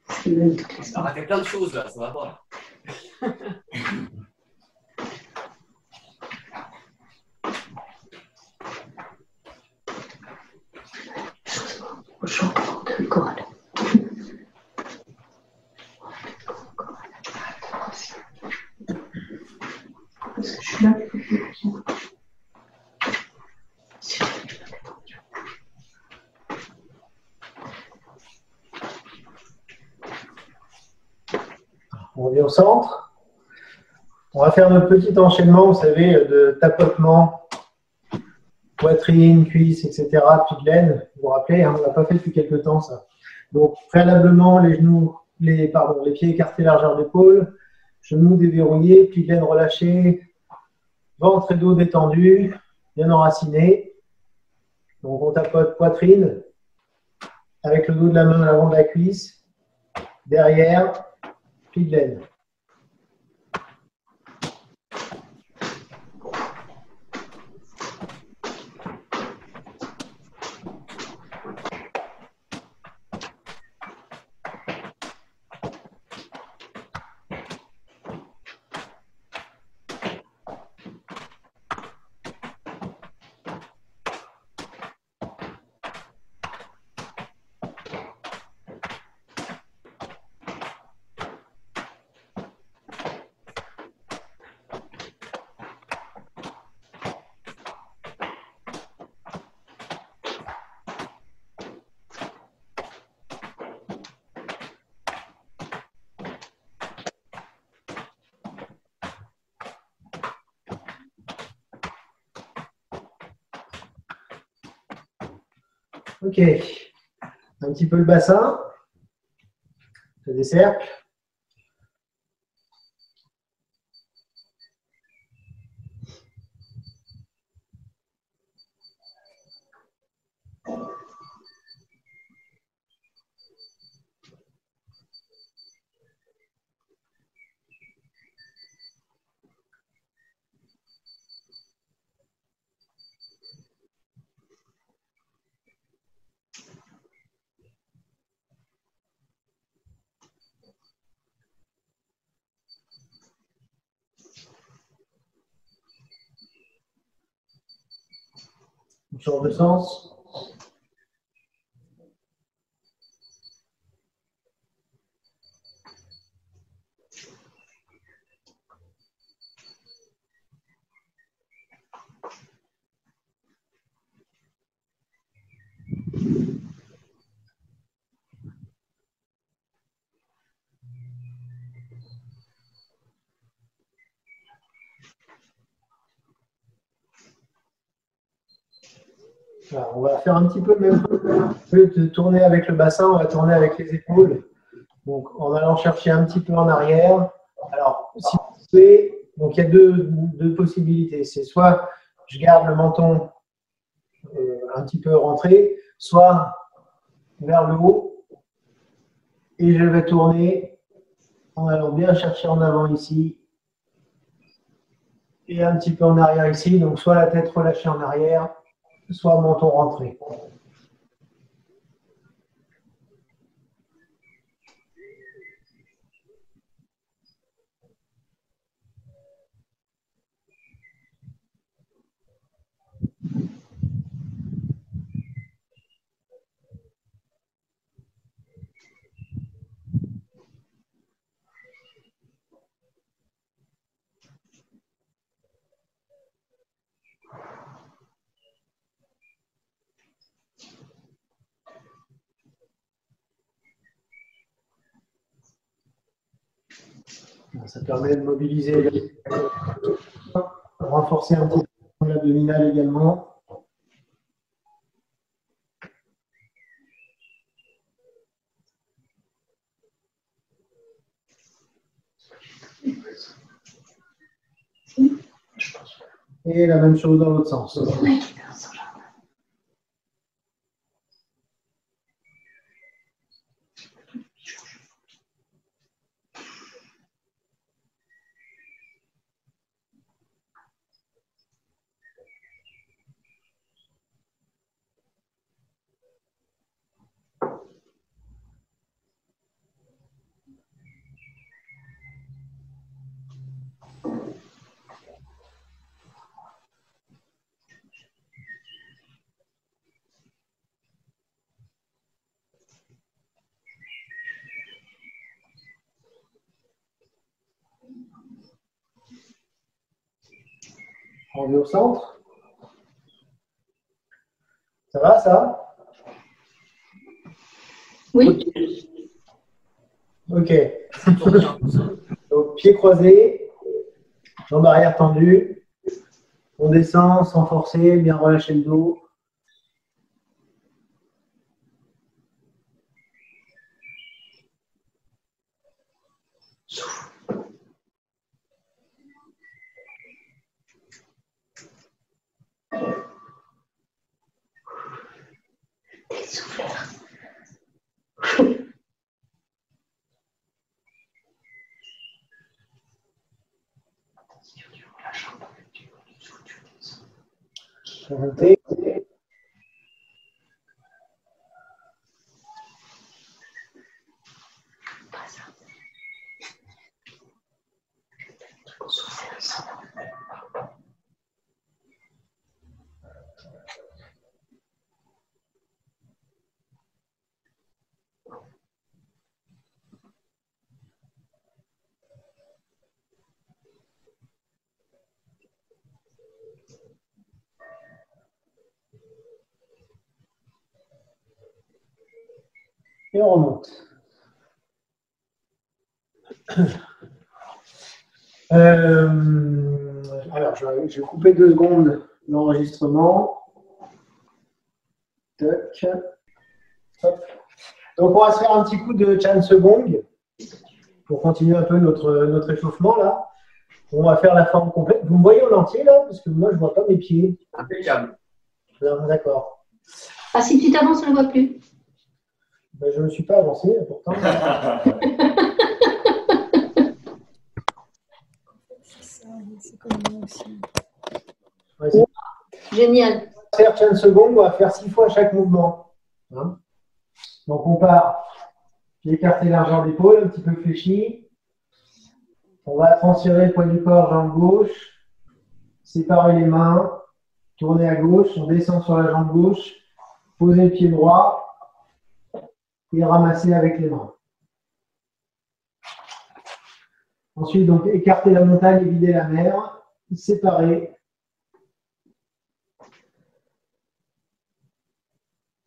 Ça a raté plein de choses là, ça va pas. On revient au centre. On va faire notre petit enchaînement, vous savez, de tapotement, poitrine, cuisse, etc., puis de laine. Vous vous rappelez, hein, on ne l'a pas fait depuis quelques temps, ça. Donc, préalablement, les genoux, les pieds écartés largeur d'épaule, genoux déverrouillés, puis de laine relâchés, ventre et dos détendus, bien enracinés. Donc, on tapote poitrine, avec le dos de la main à l'avant de la cuisse, derrière, puis de laine. Ok, un petit peu le bassin, je fais des cercles. On change de sens. Voilà, on va faire un petit peu le même truc. Au lieu de tourner avec le bassin, on va tourner avec les épaules. Donc, en allant chercher un petit peu en arrière. Alors, si vous pouvez, donc il y a deux possibilités. C'est soit je garde le menton un petit peu rentré, soit vers le haut, et je vais tourner en allant bien chercher en avant ici, et un petit peu en arrière ici. Donc, soit la tête relâchée en arrière, soit menton rentré. Ça permet de mobiliser, renforcer un petit peu l'abdominal également. Et la même chose dans l'autre sens. On revient au centre. Ça va, ça? Oui. Ok. Donc, pieds croisés, jambes arrière tendues. On descend sans forcer, bien relâcher le dos. Remontez. Et on remonte. Alors, je vais couper 2 secondes l'enregistrement. Tac. Hop. Donc, on va se faire un petit coup de Chan Segong pour continuer un peu notre échauffement là. On va faire la forme complète. Vous me voyez au entier là? Parce que moi, je ne vois pas mes pieds. Impeccable. D'accord. Ah, si tu t'avances, on ne le voit plus. Ben, je ne me suis pas avancé, pourtant. C'est comme moi aussi. Ouais, Génial. on va faire Chan Segong, on va faire 6 fois chaque mouvement. Hein? Donc, on part. J'ai écarté largeur d'épaule, un petit peu fléchi. On va transférer le poids du corps, jambe gauche. Séparer les mains. Tourner à gauche. On descend sur la jambe gauche. Poser le pied droit. Et ramasser avec les mains. Ensuite, donc, écarter la montagne et vider la mer. Séparer.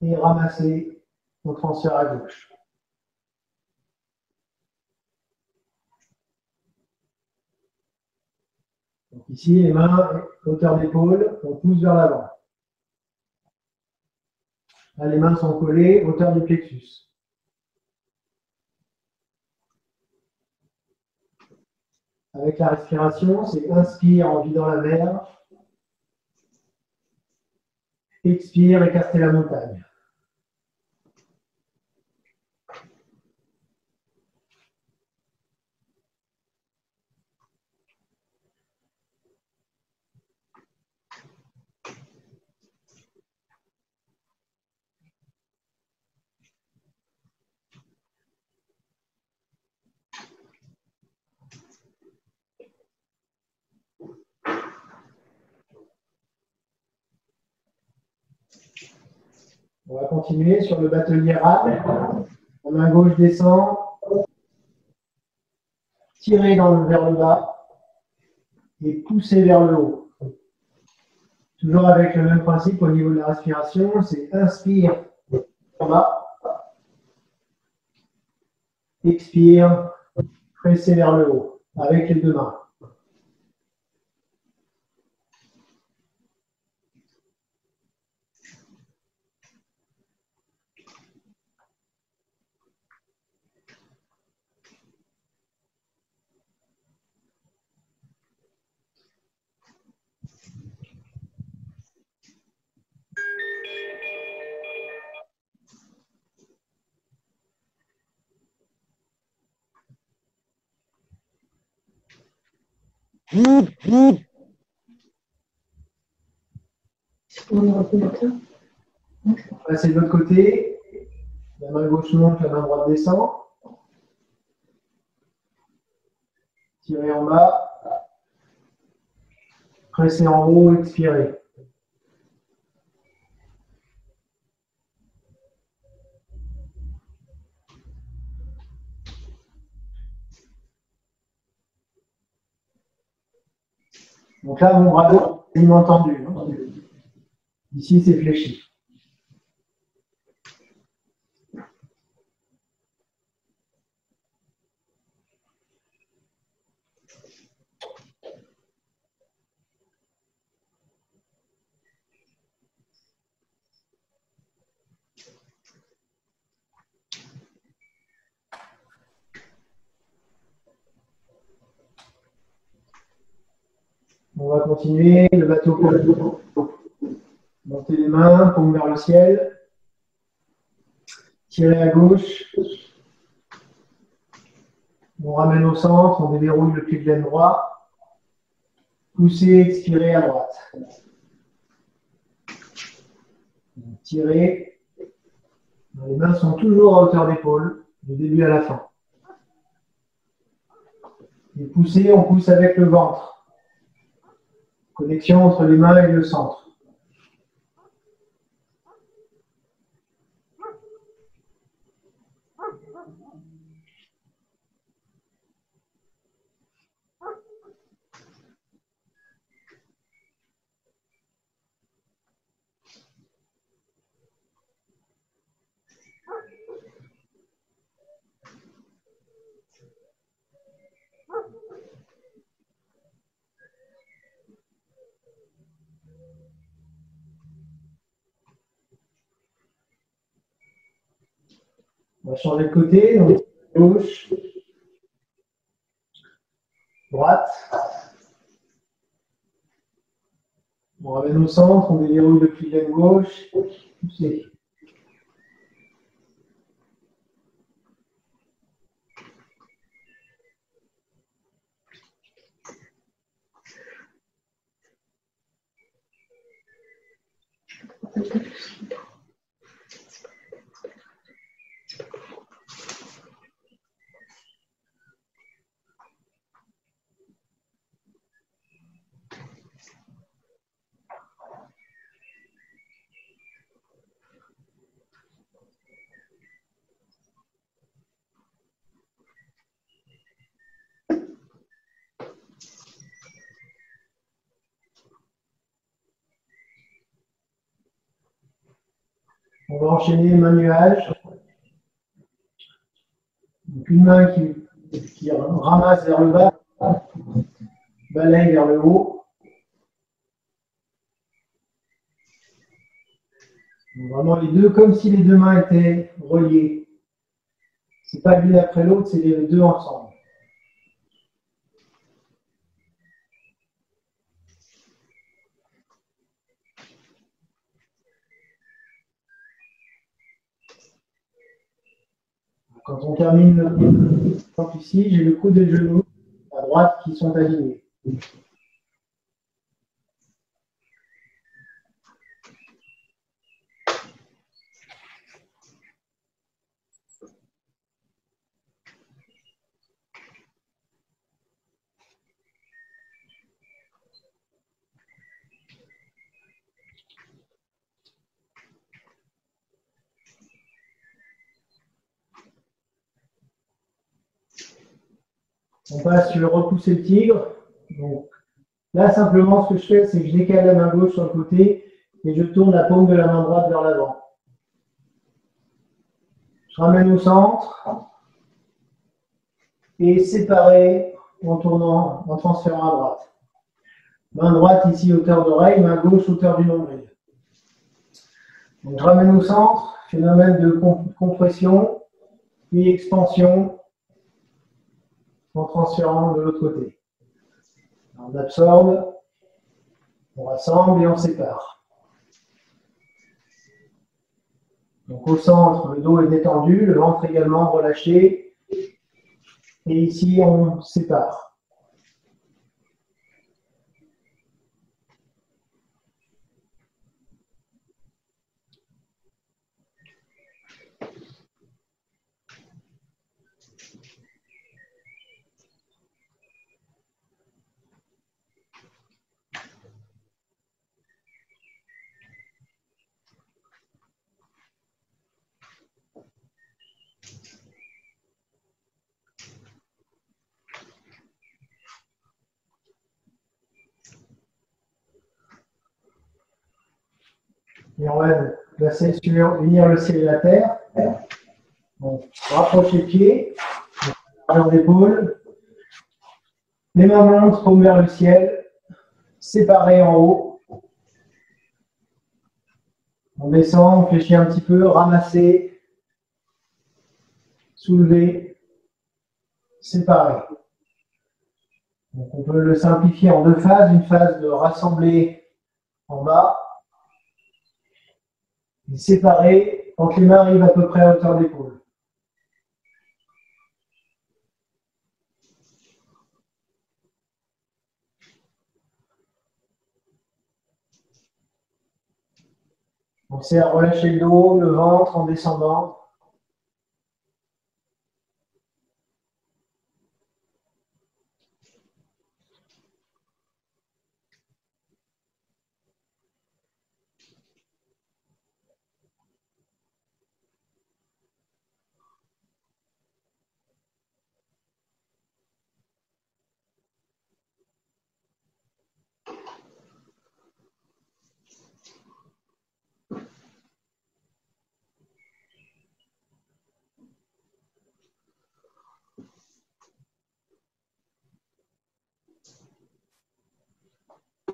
Et ramasser. On transfère à gauche. Donc ici, les mains, hauteur d'épaule, on pousse vers l'avant. Là, les mains sont collées, hauteur du plexus. Avec la respiration, c'est inspire en vidant la mer. Expire, écarter la montagne. On va continuer sur le batelier rame. La main gauche descend. Tirer vers le bas. Et pousser vers le haut. Toujours avec le même principe au niveau de la respiration, c'est inspire en bas. Expire, presser vers le haut avec les 2 mains. Passer de l'autre côté. La main gauche monte, la main droite descend. Tirer en bas. Presser en haut, expirer. Donc là, mon bras quasiment tendu. Hein. Ici, c'est fléchi. On va continuer. Le bateau pour monter les mains, paume vers le ciel. Tirer à gauche. On ramène au centre, on déverrouille le pli de laine droit. Pousser, expirer à droite. Tirer. Les mains sont toujours à hauteur d'épaule, du début à la fin. Et pousser, on pousse avec le ventre. Connexion entre les mains et le centre. On va changer de côté, donc gauche, droite. On ramène au centre, on déverrouille le pli de laine gauche, poussez. On va enchaîner main nuage. Donc une main qui ramasse vers le bas, balaye vers le haut. Donc vraiment les deux, comme si les deux mains étaient reliées. C'est pas l'une après l'autre, c'est les deux ensemble. Quand on termine le ici, j'ai le coude et le genou à droite qui sont alignés. On passe sur le repousser le tigre. Donc, là, simplement, ce que je fais, c'est que je décale la main gauche sur le côté et je tourne la paume de la main droite vers l'avant. Je ramène au centre et séparer en tournant, en transférant à droite. Main droite ici, hauteur d'oreille, main gauche, hauteur du nombril. Donc, je ramène au centre, phénomène de compression, puis expansion en transférant de l'autre côté. On absorbe, on rassemble et on sépare. Donc au centre, le dos est détendu, le ventre également relâché. Et ici, on sépare. Et on va placer sur unir le ciel et la terre. Donc, rapproche les pieds, largeur d'épaule. Les mains montent, paume vers le ciel, séparées en haut. On descend, on fléchit un petit peu, ramasser, soulever, séparer. Donc on peut le simplifier en deux phases. Une phase de rassembler en bas et séparer quand les mains arrivent à peu près à hauteur d'épaule. Pensez à relâcher le dos, le ventre en descendant.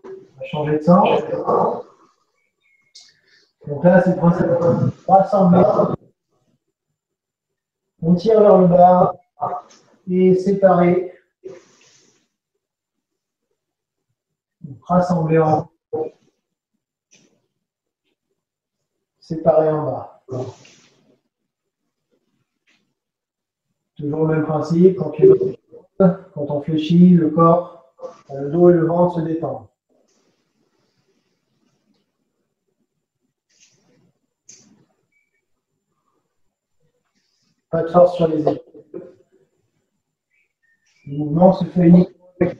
On va changer de sens. Donc là, c'est le principe. Rassembler. On tire vers le bas et séparer. Rassembler en haut. Séparer en bas. Toujours le même principe. Quand on fléchit, le corps, le dos et le ventre se détendent. Pas de force sur les épaules. Le mouvement se fait uniquement avec.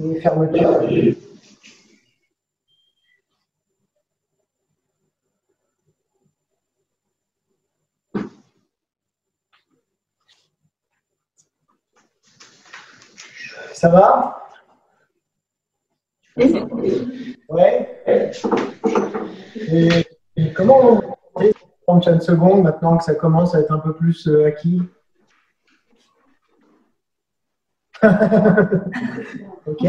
Et fermeture. Ça va? Ouais. Et comment on va prendre chaque seconde maintenant que ça commence à être un peu plus acquis? Ok.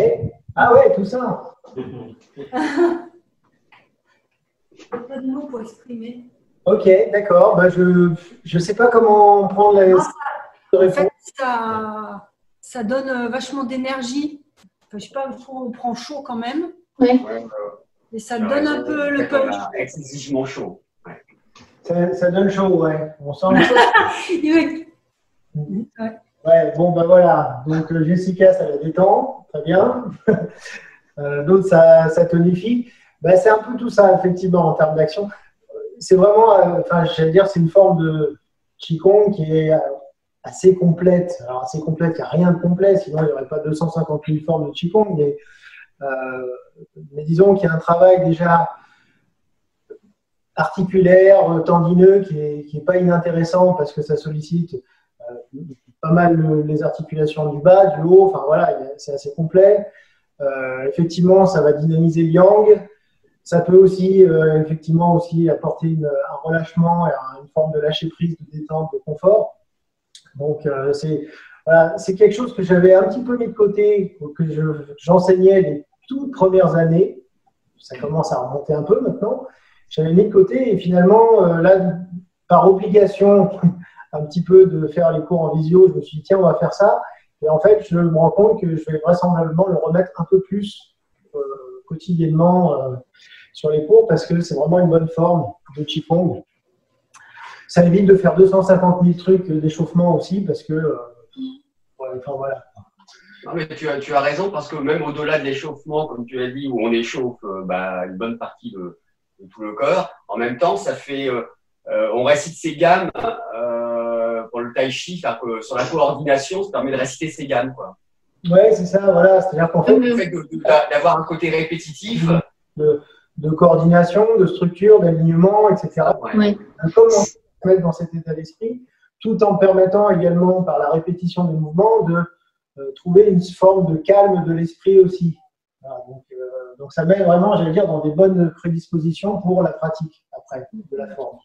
Ah ouais, tout ça. Pas de mots pour exprimer. Ok, d'accord. Bah, je sais pas comment prendre la En fait, ça donne vachement d'énergie. Enfin, je sais pas, on prend chaud quand même. Ouais. Et ça donne un peu le punch. Excessivement chaud. Ouais. Ça donne chaud, ouais. On sent. Ouais, bon, ben voilà. Donc, Jessica, ça la détend. Très bien. D'autres, ça tonifie. Ben, c'est un peu tout ça, effectivement, en termes d'action. C'est vraiment, enfin, j'allais dire, c'est une forme de Qigong qui est assez complète. Alors, assez complète, il n'y a rien de complet, sinon il n'y aurait pas 250 000 formes de Qigong. Mais disons qu'il y a un travail déjà articulaire, tendineux, qui est pas inintéressant parce que ça sollicite pas mal les articulations du bas, du haut, enfin voilà, c'est assez complet. Effectivement, ça va dynamiser le yang. Ça peut aussi, effectivement, aussi apporter un relâchement et une forme de lâcher prise, de détente, de confort. Donc, voilà, c'est quelque chose que j'avais un petit peu mis de côté, que j'enseignais les toutes premières années. Ça commence à remonter un peu maintenant. J'avais mis de côté et finalement, là, par obligation, un petit peu de faire les cours en visio, je me suis dit, tiens, on va faire ça. Et en fait, je me rends compte que je vais vraisemblablement le remettre un peu plus quotidiennement sur les cours parce que c'est vraiment une bonne forme de Qigong. Ça évite de faire 250 000 trucs d'échauffement aussi parce que, enfin voilà. Non, mais tu as raison parce que même au-delà de l'échauffement, comme tu as dit, où on échauffe une bonne partie de tout le corps, en même temps, ça fait on récite ses gammes pour le tai chi, sur la coordination, ça permet de réciter ses gammes, quoi. Ouais, c'est ça, voilà. C'est-à-dire qu'en fait, Le fait d'avoir un côté répétitif. De coordination, de structure, d'alignement, etc. Ouais. Comment se mettre dans cet état d'esprit, tout en permettant également, par la répétition des mouvements, de trouver une forme de calme de l'esprit aussi. Voilà, donc ça met vraiment, j'allais dire, dans des bonnes prédispositions pour la pratique après de la forme.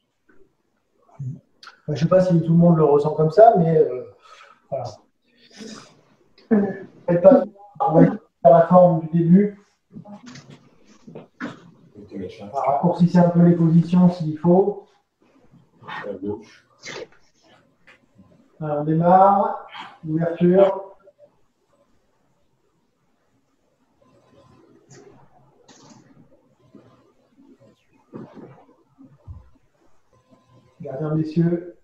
Je ne sais pas si tout le monde le ressent comme ça, mais voilà. Faites pas, on va faire la forme du début. Raccourcissez un peu les positions s'il faut. Alors, on démarre. Ouverture. Gardien messieurs.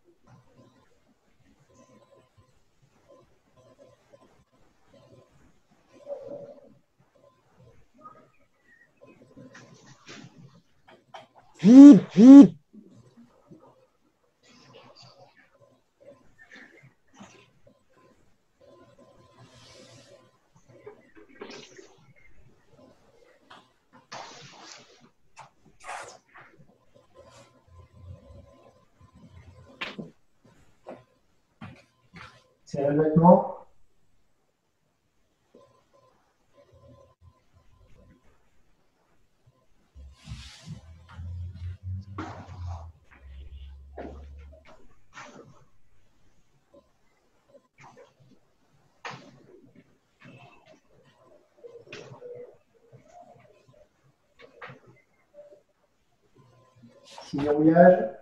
C'est le vêtement. Verrouillage.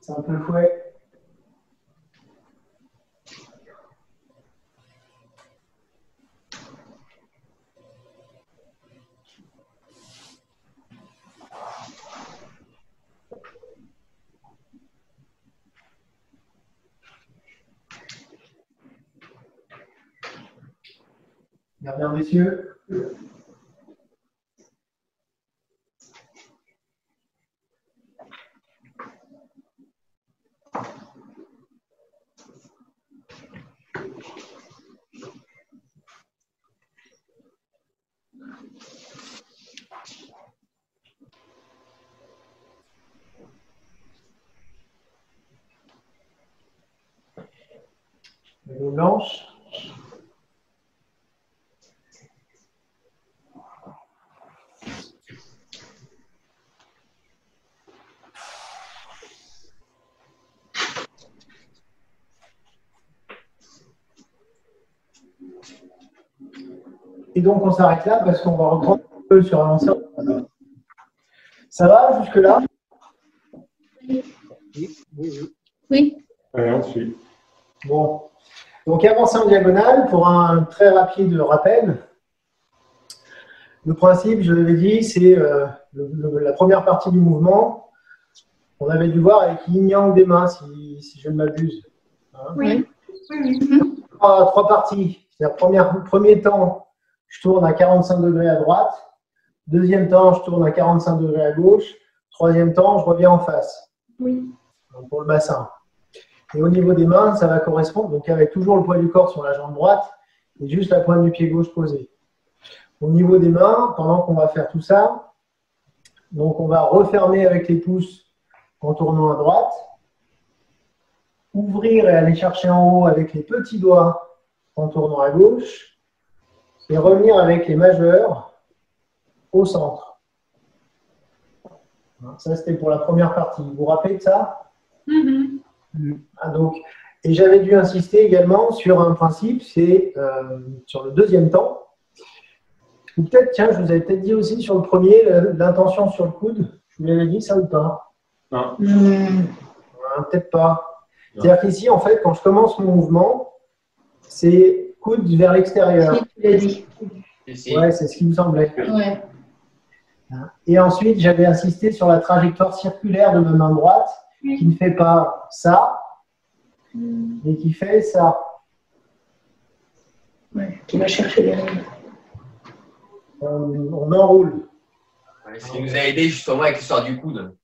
C'est un peu le fouet. Gardien messieurs. Les blanches. Et donc on s'arrête là parce qu'on va reprendre un peu sur un ancien. Ça va jusque-là? Oui. Allez, on suit. Bon. Donc avancer en diagonale pour un très rapide rappel. Le principe, je l'avais dit, c'est la première partie du mouvement. On avait dû voir avec yin yang des mains, si je ne m'abuse. Hein? Oui. Trois parties. Premier temps, je tourne à 45 degrés à droite. Deuxième temps, je tourne à 45 degrés à gauche. Troisième temps, je reviens en face. Oui. Donc, pour le bassin. Et au niveau des mains, ça va correspondre, donc avec toujours le poids du corps sur la jambe droite et juste la pointe du pied gauche posée. Au niveau des mains, pendant qu'on va faire tout ça, donc on va refermer avec les pouces en tournant à droite, ouvrir et aller chercher en haut avec les petits doigts en tournant à gauche, et revenir avec les majeurs au centre. Ça, c'était pour la première partie. Vous vous rappelez de ça? Donc, et j'avais dû insister également sur un principe, c'est sur le deuxième temps. Ou peut-être, tiens, je vous avais peut-être dit aussi sur le premier, l'intention sur le coude. Je vous l'avais dit ça ou pas? Non. Peut-être pas. C'est-à-dire qu'ici, en fait, quand je commence mon mouvement, c'est coude vers l'extérieur. Tu l'as dit. Ouais, c'est ce qui me semblait. Ouais. Et ensuite, j'avais insisté sur la trajectoire circulaire de ma main droite, qui ne fait pas ça, mais qui fait ça. Ouais, qui va chercher les règles. On enroule. Ouais, ce qui nous a aidé justement avec l'histoire du coude.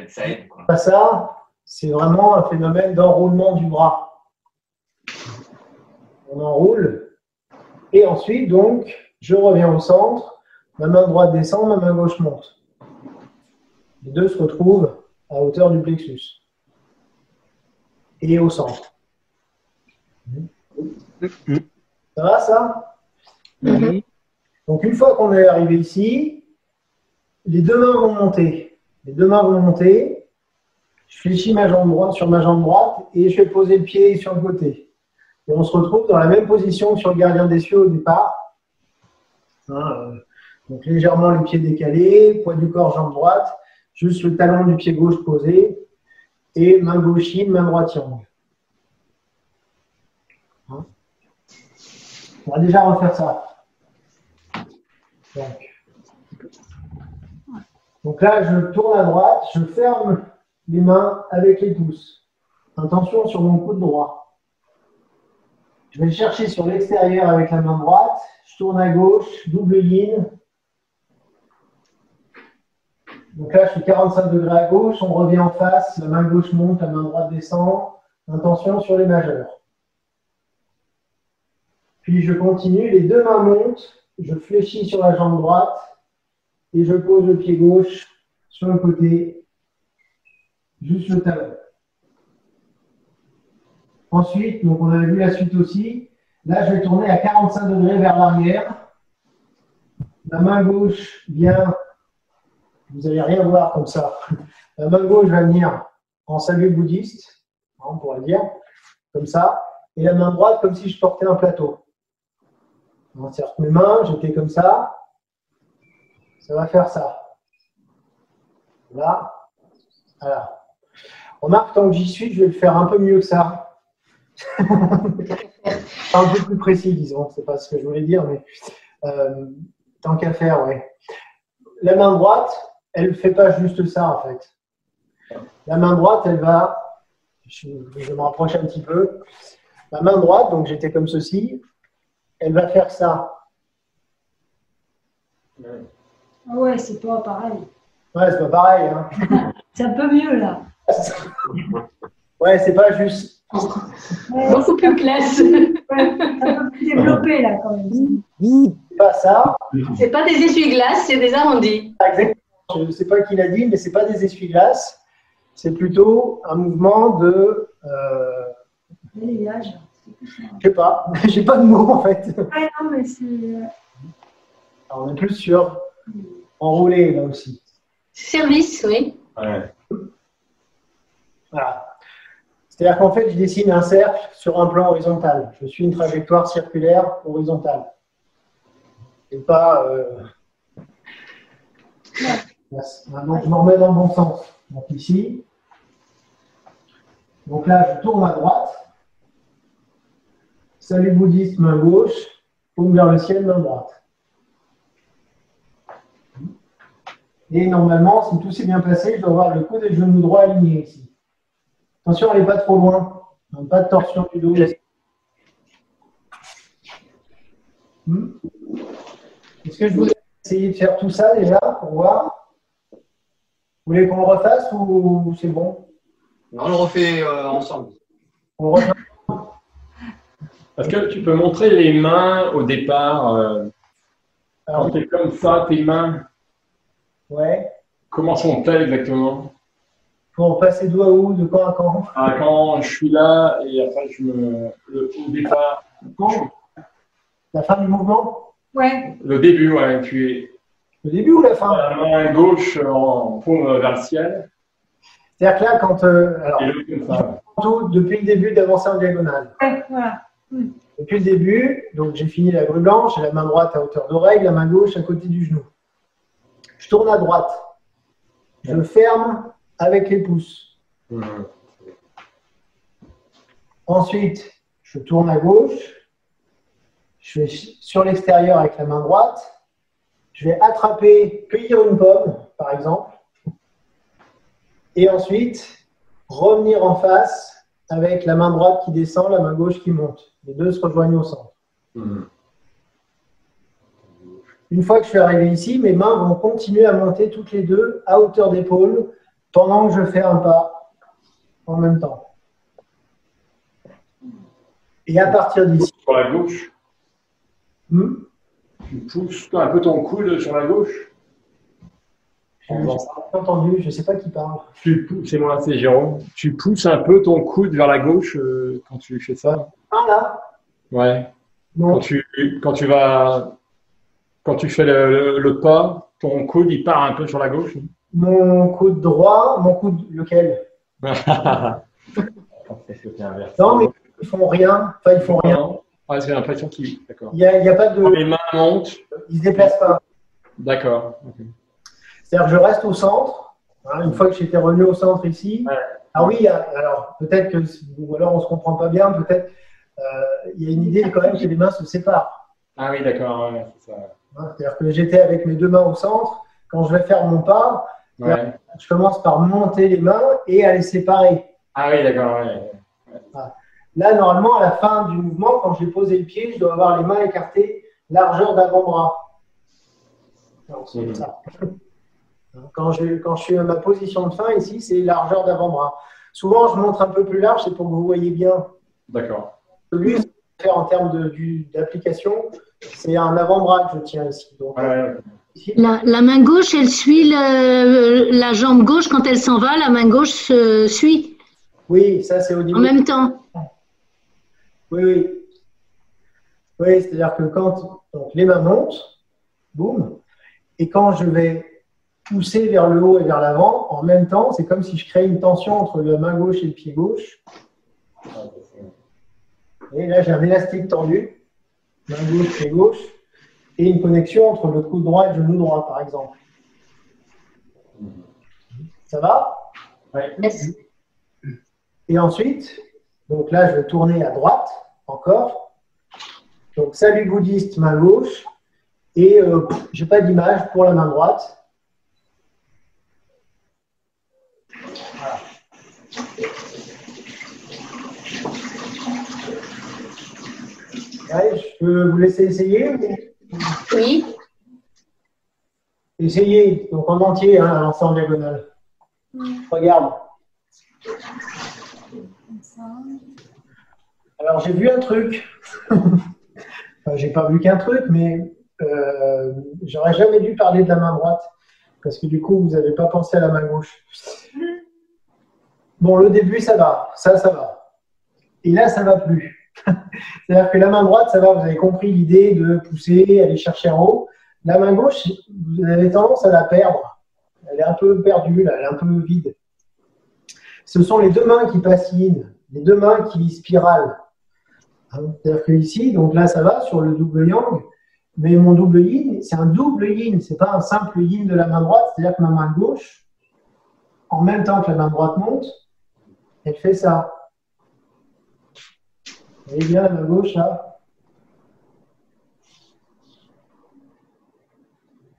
Ça aide, quoi. Pas ça, c'est vraiment un phénomène d'enroulement du bras. On enroule. Et ensuite, donc, je reviens au centre. Ma main droite descend, ma main gauche monte. Les deux se retrouvent à hauteur du plexus. Et au centre. Ça va, ça? Donc, une fois qu'on est arrivé ici, les deux mains vont monter. Les deux mains vont monter. Je fléchis ma jambe droite sur ma jambe droite et je vais poser le pied sur le côté. Et on se retrouve dans la même position que sur le gardien des cieux au départ. Donc légèrement les pieds décalés, poids du corps, jambe droite, juste le talon du pied gauche posé et main gauche in, main droite yang. On va déjà refaire ça. Donc là, je tourne à droite, je ferme les mains avec les pouces. Attention sur mon coude droit. Je vais le chercher sur l'extérieur avec la main droite. Je tourne à gauche, double yin. Donc là, je suis 45 degrés à gauche. On revient en face. La main gauche monte, la main droite descend. Intention sur les majeurs. Puis je continue. Les deux mains montent. Je fléchis sur la jambe droite. Et je pose le pied gauche sur le côté. Juste le talon. Ensuite, donc on avait vu la suite aussi. Là, je vais tourner à 45 degrés vers l'arrière. La main gauche vient, vous n'allez rien voir comme ça. La main gauche va venir en salut bouddhiste, on pourrait dire, comme ça. Et la main droite, comme si je portais un plateau. J'insère mes mains, j'étais comme ça. Ça va faire ça. Là, voilà. Remarque, tant que j'y suis, je vais le faire un peu mieux que ça. Un peu plus précis, disons. C'est pas ce que je voulais dire, mais tant qu'à faire, oui. La main droite, elle ne fait pas juste ça, en fait. La main droite, elle va... Je me rapproche un petit peu. La main droite, donc j'étais comme ceci, elle va faire ça. Ah ouais, c'est pas pareil. Ouais, c'est pas pareil. Hein. C'est un peu mieux, là. Ouais, c'est pas juste... Ouais, Beaucoup plus classe. ouais, un peu plus développé, là, quand même. C'est pas ça. C'est pas des essuie-glaces, c'est des arrondis. Exactement. Je ne sais pas qui l'a dit, mais c'est pas des essuie-glaces. C'est plutôt un mouvement de... Balayage. Je sais pas. J'ai pas de mots, en fait. Ouais, non, mais c'est... Alors, on est plus sur enrouler, là aussi. Service, oui. Ouais. Voilà. C'est-à-dire qu'en fait, je dessine un cercle sur un plan horizontal. Je suis une trajectoire circulaire horizontale. Et pas... Donc, je me remets dans le bon sens. Donc, ici. Donc là, je tourne à droite. Salut bouddhiste, main gauche. Paume vers le ciel, main droite. Et normalement, si tout s'est bien passé, je dois avoir le coude et le genou droit alignés ici. Attention, elle n'est pas trop loin. Pas de torsion du dos. Est-ce que je voulais essayer de faire tout ça déjà pour voir? Vous voulez qu'on le refasse ou c'est bon? On le refait ensemble. On le refait. Est-ce que tu peux montrer les mains au départ Alors, quand tu es comme ça, tes mains, ouais. comment sont-elles exactement? Pour passer doigt où, de quand à quand? Quand je suis là et après au départ, La fin du mouvement? Ouais. le début, ouais, tu es Le début ou la fin? la main gauche en paume vers le ciel C'est-à-dire que là, quand. Alors, et l'autre comme ça. tout, depuis le début d'avancer en diagonale. Ouais, voilà. Depuis le début, donc j'ai fini la grue blanche, j'ai la main droite à hauteur d'oreille, la main gauche à côté du genou. Je tourne à droite. Je ferme avec les pouces. Ensuite, je tourne à gauche. Je vais sur l'extérieur avec la main droite. je vais attraper, cueillir une pomme, par exemple, et ensuite revenir en face avec la main droite qui descend, la main gauche qui monte. Les deux se rejoignent au centre. Une fois que je suis arrivé ici, mes mains vont continuer à monter toutes les deux à hauteur d'épaule pendant que je fais un pas en même temps. Et à partir d'ici… Sur la gauche. Tu pousses un peu ton coude sur la gauche. Je n'ai pas entendu, je ne sais pas qui parle. C'est moi, c'est Jérôme. Tu pousses un peu ton coude vers la gauche quand tu fais ça. Ah là? Ouais. Non. Quand tu fais le pas, ton coude il part un peu sur la gauche. Mon coude droit, mon coude lequel? Non, mais ils font rien. Enfin, ils font rien. Ah, j'ai l'impression qu'ils. D'accord. Il y a pas de. Les mains montent. Ils ne se déplacent pas. D'accord. Okay. C'est-à-dire que je reste au centre. Hein, une fois que j'étais revenu au centre ici. Ouais. Ah oui, alors peut-être que. Ou alors on ne se comprend pas bien. Peut-être il y a une idée quand même que les mains se séparent. Ah oui, d'accord. Ouais, c'est ça. Hein, c'est-à-dire que j'étais avec mes deux mains au centre. Quand je vais faire mon pas, ouais. Je commence par monter les mains et à les séparer. Ah oui, d'accord. Ouais. Voilà. Là, normalement, à la fin du mouvement, quand j'ai posé le pied, je dois avoir les mains écartées, largeur d'avant-bras. C'est ça. Quand je suis à ma position de fin, ici, c'est largeur d'avant-bras. Souvent, je montre un peu plus large, c'est pour que vous voyez bien. D'accord. Le but, c'est de faire en termes d'application, c'est un avant-bras que je tiens ici. Donc, ici. La main gauche, elle suit la jambe gauche quand elle s'en va, la main gauche suit. Oui, ça, c'est au niveau… En même temps. Oui. Oui, c'est-à-dire que quand donc, les mains montent, boum, et quand je vais pousser vers le haut et vers l'avant, en même temps, c'est comme si je crée une tension entre la main gauche et le pied gauche. Et là, j'ai un élastique tendu, main gauche, pied gauche, et une connexion entre le coude droit et le genou droit, par exemple. Ça va? Oui. Yes. Et ensuite, donc là, je vais tourner à droite, encore. Donc, salut bouddhiste, main gauche. Et je n'ai pas d'image pour la main droite. Voilà. Ouais, je peux vous laisser essayer? Oui. Essayez, donc en entier, hein, à l'ensemble diagonal. Regarde. Alors, j'ai vu un truc. Enfin, j'ai pas vu qu'un truc, mais j'aurais jamais dû parler de la main droite, parce que du coup, vous n'avez pas pensé à la main gauche. Bon, le début, ça va. Ça va. Et là, ça va plus. C'est-à-dire que la main droite, ça va, vous avez compris l'idée de pousser, aller chercher en haut. La main gauche, vous avez tendance à la perdre. Elle est un peu perdue, là, elle est un peu vide. Ce sont les deux mains qui passinent, les deux mains qui spiralent. C'est-à-dire que ici, donc là, ça va sur le double yang, mais mon double yin, c'est un double yin, c'est pas un simple yin de la main droite, c'est-à-dire que ma main gauche, en même temps que la main droite monte, elle fait ça. Vous voyez bien la main gauche, là?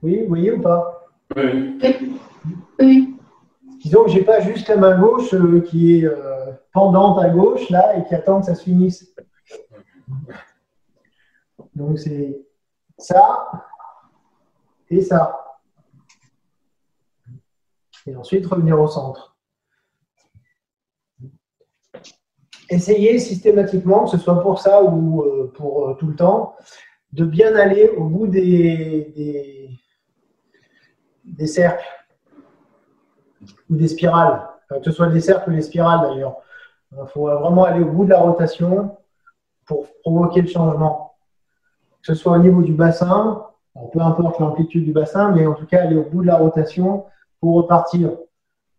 Oui, vous voyez ou pas? Oui. Oui. Disons que je n'ai pas juste la main gauche qui est pendante à gauche, là, et qui attend que ça se finisse. Donc, c'est ça et ça. Et ensuite, revenir au centre. Essayez systématiquement, que ce soit pour ça ou pour tout le temps, de bien aller au bout des cercles ou des spirales. Enfin, que ce soit des cercles ou des spirales d'ailleurs. Il faut vraiment aller au bout de la rotation pour provoquer le changement. Que ce soit au niveau du bassin, peu importe l'amplitude du bassin, mais en tout cas aller au bout de la rotation pour repartir.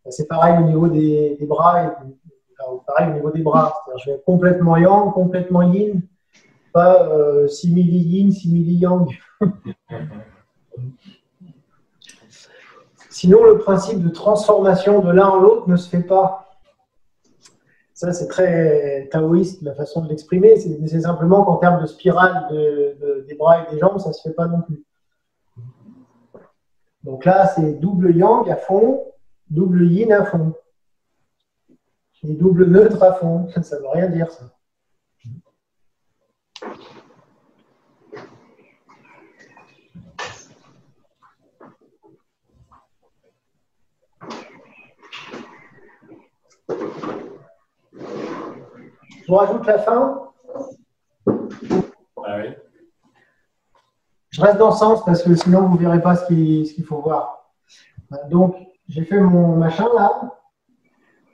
C'est pareil au niveau des bras et pareil au niveau des bras. Je vais complètement yang, complètement yin, pas simili yin, simili yang. Sinon, le principe de transformation de l'un en l'autre ne se fait pas. Ça, c'est très taoïste, la façon de l'exprimer. C'est simplement qu'en termes de spirale des bras et des jambes, ça ne se fait pas non plus. Donc là, c'est double yang à fond, double yin à fond. Et double neutre à fond. Ça ne veut rien dire, ça. Je vous rajoute la fin. Ah oui. Je reste dans ce sens parce que sinon vous ne verrez pas ce qu'il faut voir. Donc, j'ai fait mon machin là.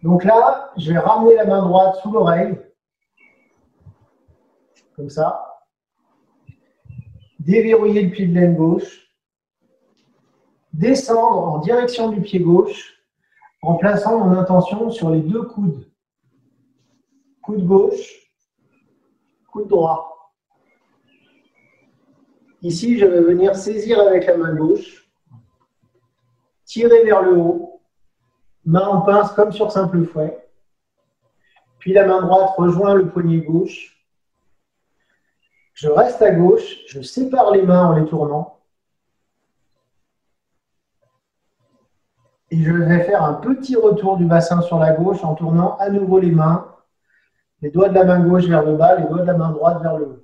Donc là, je vais ramener la main droite sous l'oreille. Comme ça. Déverrouiller le pied de laine gauche. Descendre en direction du pied gauche en plaçant mon intention sur les deux coudes. Coude gauche, coude droit. Ici, je vais venir saisir avec la main gauche, tirer vers le haut, main en pince comme sur simple fouet. Puis la main droite rejoint le poignet gauche. Je reste à gauche, je sépare les mains en les tournant. Et je vais faire un petit retour du bassin sur la gauche en tournant à nouveau les mains. Les doigts de la main gauche vers le bas, les doigts de la main droite vers le haut.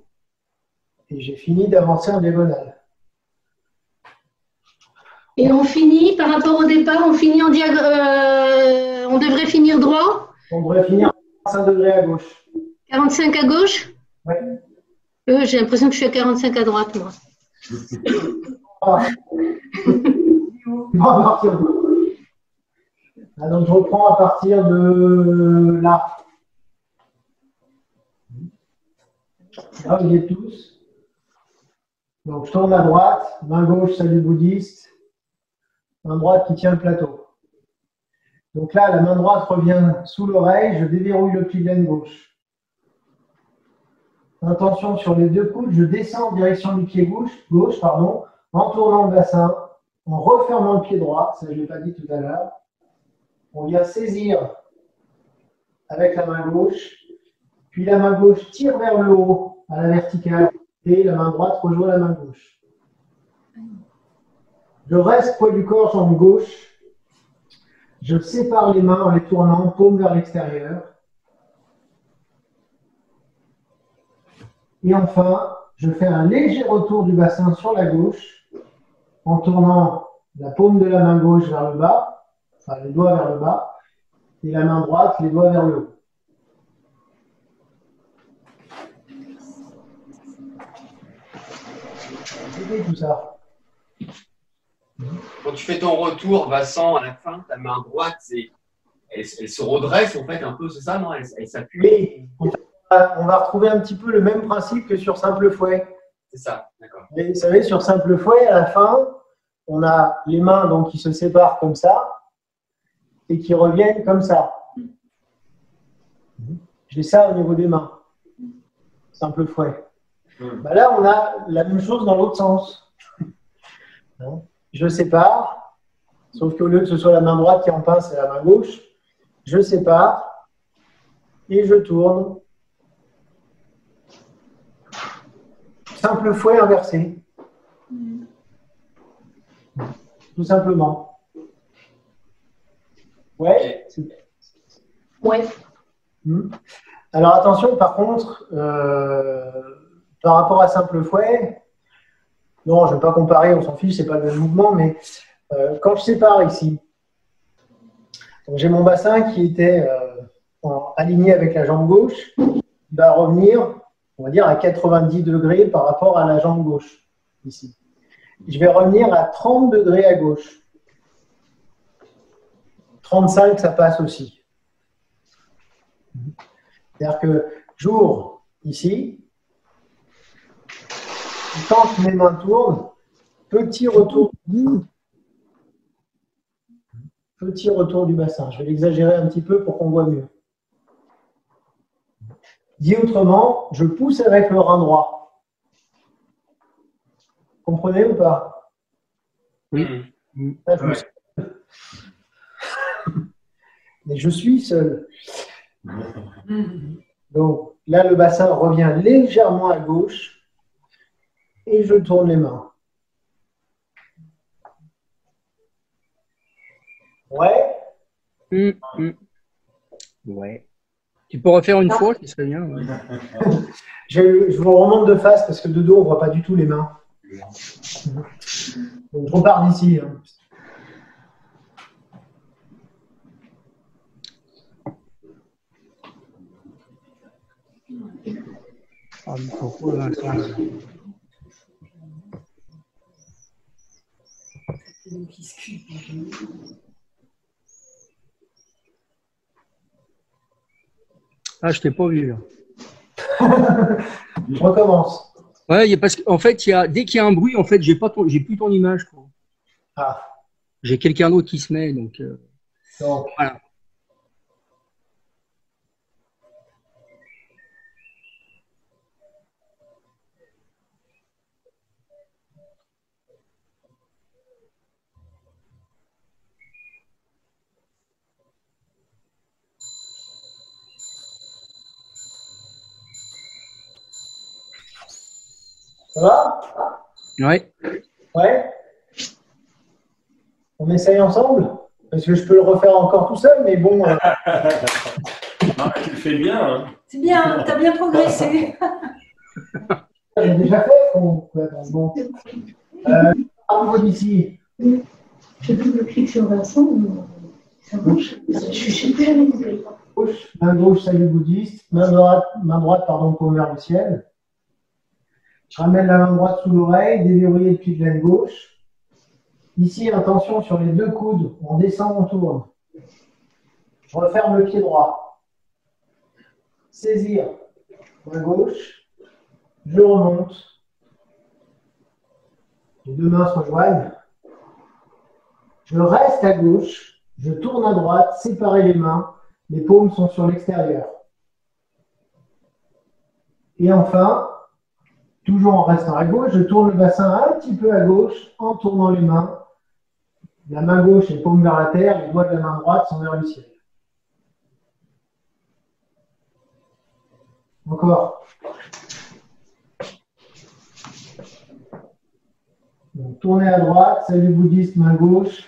Et j'ai fini d'avancer en diagonale. Et on finit, par rapport au départ, on finit en diagonale. On devrait finir droit? On devrait finir à 45 degrés à gauche. 45 à gauche? Oui. J'ai l'impression que je suis à 45 à droite, moi. On va partir de... Donc je reprends à partir de là. Là, vous y êtes tous. Donc, je tourne à droite, main gauche, salut bouddhiste, main droite qui tient le plateau. Donc là, la main droite revient sous l'oreille, je déverrouille le pli de laine gauche. Intention sur les deux coudes, je descends en direction du pied gauche, en tournant le bassin, en refermant le pied droit, ça je ne l'ai pas dit tout à l'heure. On vient saisir avec la main gauche. Puis la main gauche tire vers le haut à la verticale et la main droite rejoint la main gauche. Je reste poids du corps, jambe gauche. Je sépare les mains en les tournant, paume vers l'extérieur. Et enfin, je fais un léger retour du bassin sur la gauche en tournant la paume de la main gauche vers le bas, enfin les doigts vers le bas, et la main droite, les doigts vers le haut. Tout ça. Quand tu fais ton retour, Vincent, à la fin, ta main droite, elle se redresse en fait un peu, c'est ça, non? Elle s'appuie. Oui, on va retrouver un petit peu le même principe que sur simple fouet. C'est ça, d'accord. Vous savez, sur simple fouet, à la fin, on a les mains donc, qui se séparent comme ça et qui reviennent comme ça. J'ai ça au niveau des mains. Simple fouet. Ben là, on a la même chose dans l'autre sens. Je sépare, sauf qu'au lieu que ce soit la main droite qui en pince et la main gauche, je sépare et je tourne. Simple fouet inversé. Tout simplement. Ouais. Ouais. Alors attention, par contre, par rapport à simple fouet, non, je ne vais pas comparer, on s'en fiche, ce n'est pas le même mouvement, mais quand je sépare ici, j'ai mon bassin qui était aligné avec la jambe gauche, il va revenir, on va dire, à 90 degrés par rapport à la jambe gauche, ici. Je vais revenir à 30 degrés à gauche. 35, ça passe aussi. C'est-à-dire que j'ouvre ici, quand mes mains tournent, petit retour du bassin. Je vais l'exagérer un petit peu pour qu'on voit mieux. Dit autrement, je pousse avec le rein droit. Comprenez ou pas? Oui. Là, mais je suis seul. Donc là, le bassin revient légèrement à gauche et je tourne les mains. Ouais. Ouais. Tu peux refaire une fois, ce serait bien. Ouais. Je vous remonte de face parce que de dos, on ne voit pas du tout les mains. Donc, je repars d'ici. Hein. Ah, mais pourquoi, Vincent ? Ah, je t'ai pas vu là. Je recommence. Ouais, parce qu'en fait, dès qu'il y a un bruit, en fait, j'ai plus ton image, quoi. Ah. J'ai quelqu'un d'autre qui se met, donc voilà. Ça va? Ouais. Ouais. On essaye ensemble? Parce que je peux le refaire encore tout seul, mais bon. Non, tu le fais bien. Hein. C'est bien, tu as bien progressé. J'ai déjà fait. Bon. À nouveau d'ici. Je double clic sur Vincent, ça marche. Je sais plus jamais coupé. Main gauche, salut bouddhiste. Main droite, pardon, paume vers le ciel. Je ramène la main droite sous l'oreille, déverrouiller le pied de laine gauche. Ici, attention sur les deux coudes. On descend, on tourne. Je referme le pied droit. Saisir main gauche. Je remonte. Les deux mains se rejoignent. Je reste à gauche. Je tourne à droite, séparer les mains. Les paumes sont sur l'extérieur. Et enfin, toujours en restant à gauche, je tourne le bassin un petit peu à gauche en tournant les mains. La main gauche est paume vers la terre, les doigts de la main droite sont vers le ciel. Encore. Donc, tournez à droite, salut bouddhiste, main gauche.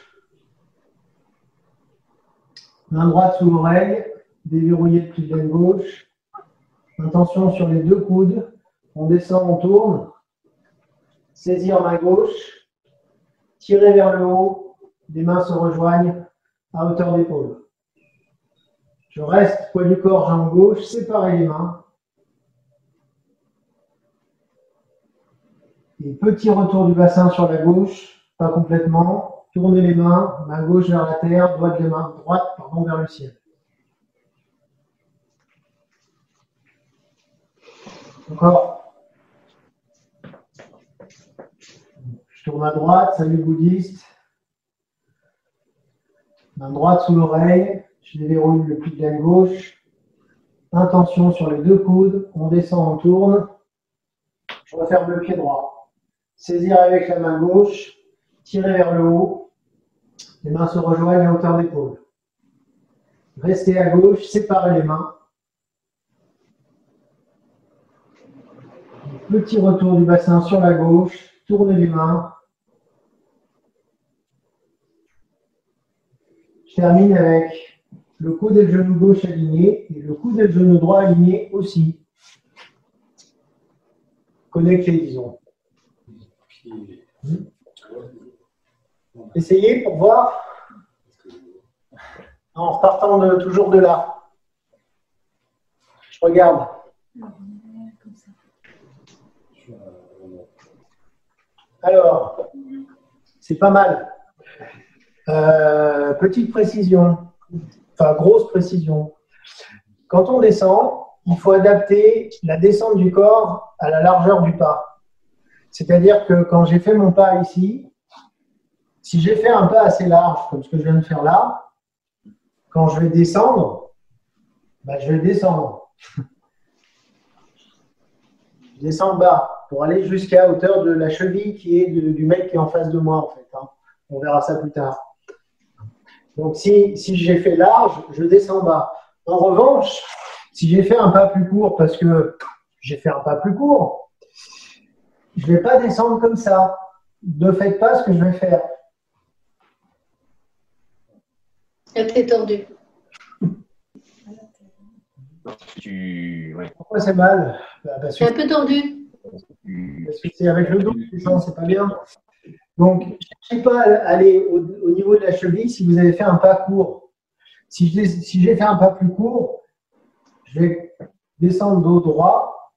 Main droite sous l'oreille, déverrouiller le pli de laine gauche. Intention sur les deux coudes. On descend, on tourne. Saisir main gauche. Tirer vers le haut. Les mains se rejoignent à hauteur d'épaule. Je reste, poids du corps, jambe gauche, séparer les mains. Et petit retour du bassin sur la gauche, pas complètement. Tournez les mains, main gauche vers la terre, doigt de la main droite vers le ciel. Encore. Je tourne à droite, salut bouddhiste. Main droite sous l'oreille, je déverrouille le pli de laine gauche. Intention sur les deux coudes, on descend, on tourne. Je referme le pied droit. Saisir avec la main gauche, tirer vers le haut. Les mains se rejoignent à hauteur d'épaule. Restez à gauche, séparez les mains. Petit retour du bassin sur la gauche, tournez les mains. Je termine avec le coude et le genou gauche alignés et le coude et le genou droit alignés aussi. Connectés, disons. Essayez pour voir. En repartant toujours de là. Je regarde. Alors, c'est pas mal. Petite précision, enfin grosse précision. Quand on descend, il faut adapter la descente du corps à la largeur du pas. C'est-à-dire que quand j'ai fait mon pas ici, si j'ai fait un pas assez large, comme ce que je viens de faire là, quand je vais descendre, je vais descendre. Je descends bas pour aller jusqu'à hauteur de la cheville qui est du mec qui est en face de moi, en fait. Hein. On verra ça plus tard. Donc, si j'ai fait large, je descends bas. En revanche, si j'ai fait un pas plus court, parce que j'ai fait un pas plus court, je ne vais pas descendre comme ça. Ne faites pas ce que je vais faire. La tête tordue. Ouais. Pourquoi c'est mal? Parce C'est un peu tordu. que c'est avec le dos qui descend, c'est pas bien. Donc, ne cherchez pas à aller au niveau de la cheville si vous avez fait un pas court. Si j'ai fait un pas plus court, je vais descendre dos droit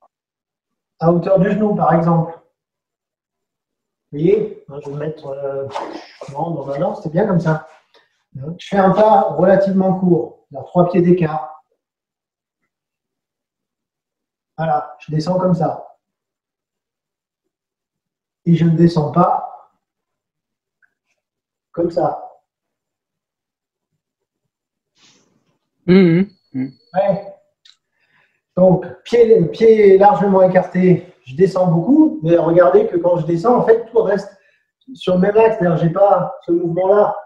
à hauteur du genou, par exemple. Vous voyez, je vais me mettre dans ma lance, c'est bien comme ça. Je fais un pas relativement court, 3 pieds d'écart. Voilà, je descends comme ça. Et je ne descends pas comme ça. Ouais. Donc, pied largement écarté, je descends beaucoup, mais regardez que quand je descends, en fait, tout reste sur le même axe, c'est-à-dire je n'ai pas ce mouvement-là.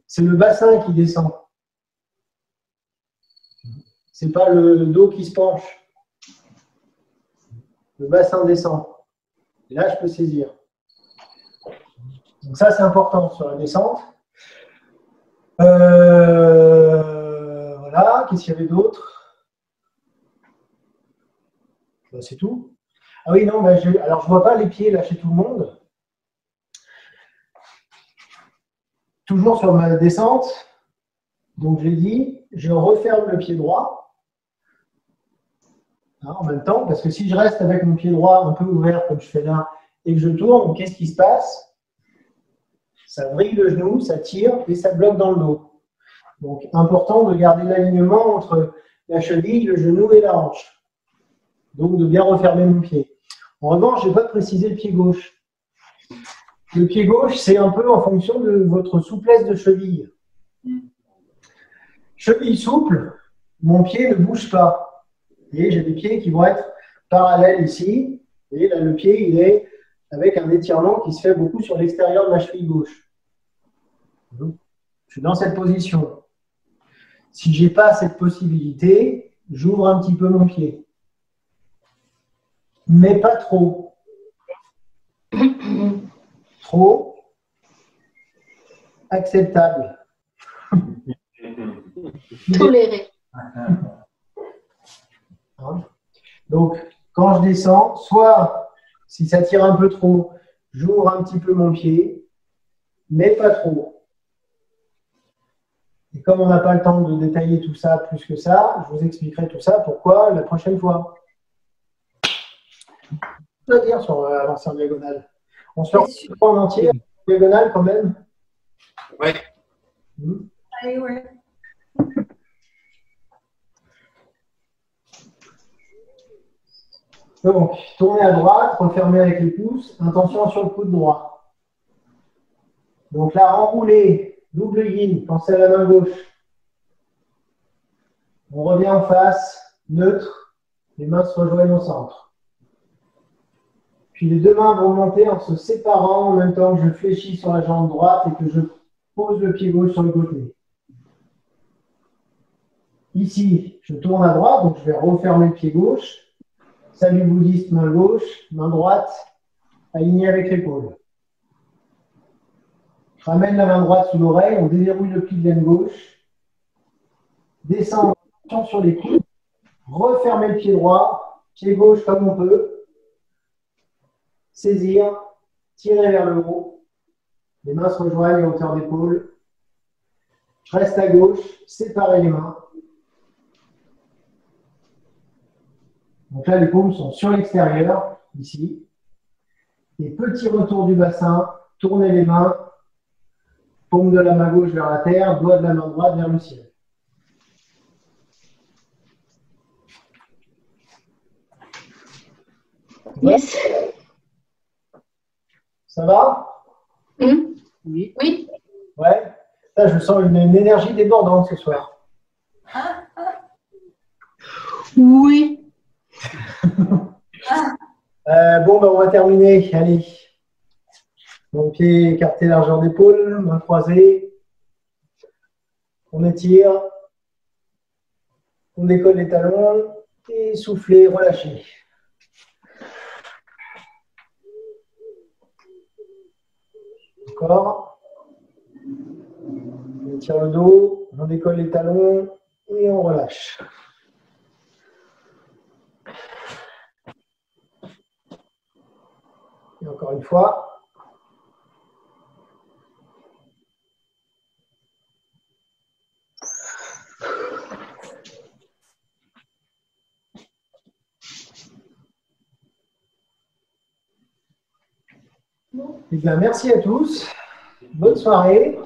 C'est le bassin qui descend. Ce n'est pas le dos qui se penche. Le bassin descend. Et là, je peux saisir. Donc ça, c'est important sur la descente. Voilà, qu'est-ce qu'il y avait d'autre? C'est tout. Ah oui, non, alors je ne vois pas les pieds là chez tout le monde. Toujours sur ma descente, donc je l'ai dit, je referme le pied droit en même temps, parce que si je reste avec mon pied droit un peu ouvert comme je fais là et que je tourne, qu'est-ce qui se passe? Ça vrille le genou, ça tire et ça bloque dans le dos. Donc important de garder l'alignement entre la cheville, le genou et la hanche. Donc de bien refermer mon pied. En revanche, je n'ai pas précisé le pied gauche. Le pied gauche, c'est un peu en fonction de votre souplesse de cheville. Cheville souple, mon pied ne bouge pas. Et j'ai des pieds qui vont être parallèles ici. Et là, le pied, il est avec un étirement qui se fait beaucoup sur l'extérieur de ma cheville gauche. Je suis dans cette position. Si je n'ai pas cette possibilité, j'ouvre un petit peu mon pied. Mais pas trop. Trop acceptable. Toléré. Donc, quand je descends, soit si ça tire un peu trop, j'ouvre un petit peu mon pied, mais pas trop. Et comme on n'a pas le temps de détailler tout ça plus que ça, je vous expliquerai tout ça pourquoi la prochaine fois. Je peux dire sur l'ancien diagonale. On se fait en entier, en diagonale quand même. Ouais. Allez, ouais. Donc, tournez à droite, refermez avec les pouces, intention sur le coude droit. Donc là, enroulé, double yin, pensez à la main gauche. On revient en face, neutre, les mains se rejoignent au centre. Puis les deux mains vont monter en se séparant en même temps que je fléchis sur la jambe droite et que je pose le pied gauche sur le côté. Ici, je tourne à droite, donc je vais refermer le pied gauche. Salut bouddhiste, main gauche, main droite, alignée avec l'épaule. Je ramène la main droite sous l'oreille, on déverrouille le pli de laine gauche. Descendre sur les coudes, refermer le pied droit, pied gauche comme on peut. Saisir, tirer vers le haut. Les mains se rejoignent à hauteur d'épaule. Je reste à gauche, séparer les mains. Donc là, les paumes sont sur l'extérieur, ici. Et petit retour du bassin, tournez les mains, paume de la main gauche vers la terre, doigt de la main droite vers le ciel. Yes. Ça va? Oui. Oui. Ouais. Là, je sens une énergie débordante ce soir. Oui. Bon, ben, on va terminer. Allez. Donc, pied écarté, largeur d'épaule, main croisée. On étire. On décolle les talons. Et soufflez, relâchez. Encore. On étire le dos, on décolle les talons et on relâche. Et encore une fois. Eh bien, merci à tous. Bonne soirée.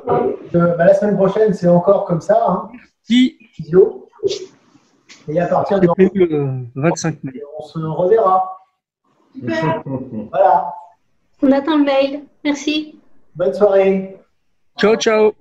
La semaine prochaine, c'est encore comme ça. Hein. Si. Physio. Et à partir de le 25 mai. On se reverra. Super. Voilà. On attend le mail. Merci. Bonne soirée. Ciao, ciao.